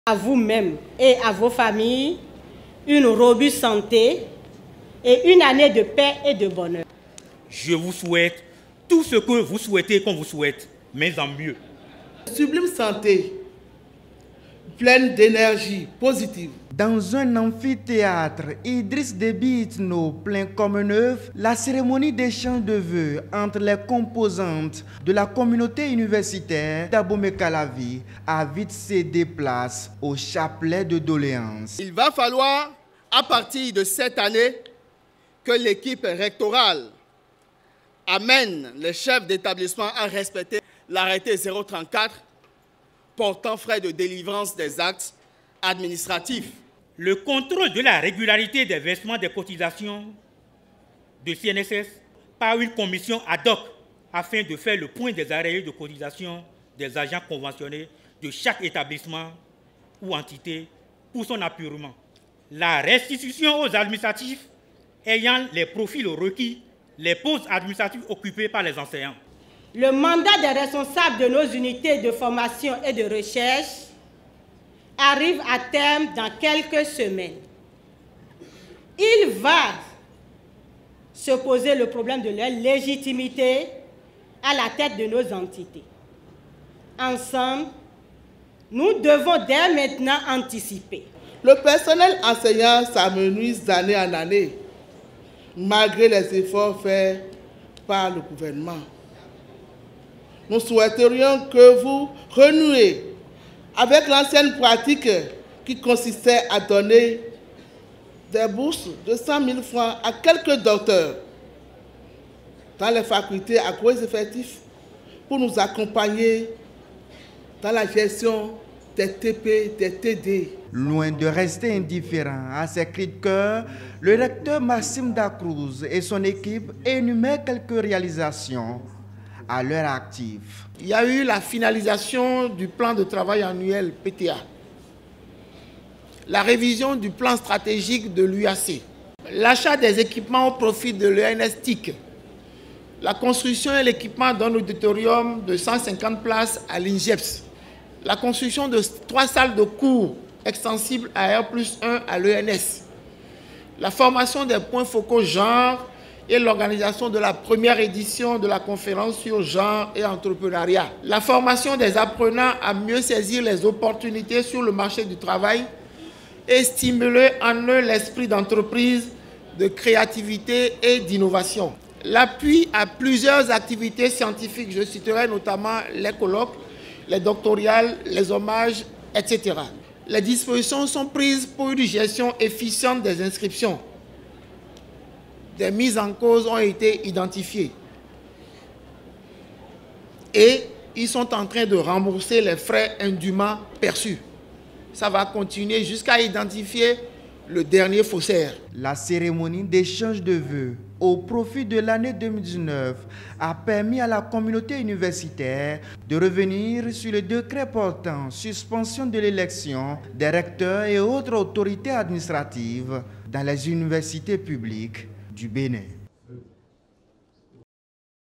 À vous-même et à vos familles une robuste santé et une année de paix et de bonheur. Je vous souhaite tout ce que vous souhaitez qu'on vous souhaite, mais en mieux. Sublime santé, pleine d'énergie positive. Dans un amphithéâtre, Idriss Déby Itno, plein comme neuf, la cérémonie d'échange de vœux entre les composantes de la communauté universitaire d'Abomey-Calavi a vite cédé place au chapelet de doléances. Il va falloir, à partir de cette année, que l'équipe rectorale amène les chefs d'établissement à respecter l'arrêté 034 portant frais de délivrance des actes administratifs. Le contrôle de la régularité des versements des cotisations de CNSS par une commission ad hoc afin de faire le point des arrêts de cotisation des agents conventionnés de chaque établissement ou entité pour son apurement. La restitution aux administratifs ayant les profils requis, les postes administratifs occupés par les enseignants. Le mandat des responsables de nos unités de formation et de recherche arrive à terme dans quelques semaines. Il va se poser le problème de leur légitimité à la tête de nos entités. Ensemble, nous devons dès maintenant anticiper. Le personnel enseignant s'amenuise d'année en année, malgré les efforts faits par le gouvernement. Nous souhaiterions que vous renouiez avec l'ancienne pratique qui consistait à donner des bourses de 100 000 francs à quelques docteurs dans les facultés à gros effectifs pour nous accompagner dans la gestion des TP, des TD. Loin de rester indifférent à ces cris de cœur, le recteur Maxime Dacruz et son équipe énumèrent quelques réalisations à leur actif. Il y a eu la finalisation du plan de travail annuel PTA, la révision du plan stratégique de l'UAC, l'achat des équipements au profit de l'ENSTIC, la construction et l'équipement d'un auditorium de 150 places à l'INGEPS, la construction de 3 salles de cours extensibles à R+1 à l'ENS, la formation des points focaux genre et l'organisation de la première édition de la conférence sur genre et entrepreneuriat. La formation des apprenants à mieux saisir les opportunités sur le marché du travail et stimuler en eux l'esprit d'entreprise, de créativité et d'innovation. L'appui à plusieurs activités scientifiques, je citerai notamment les colloques, les doctorales, les hommages, etc. Les dispositions sont prises pour une gestion efficiente des inscriptions. Des mises en cause ont été identifiées. Et ils sont en train de rembourser les frais indûment perçus. Ça va continuer jusqu'à identifier le dernier faussaire. La cérémonie d'échange de vœux au profit de l'année 2019 a permis à la communauté universitaire de revenir sur le décret portant suspension de l'élection des recteurs et autres autorités administratives dans les universités publiques du Bénin.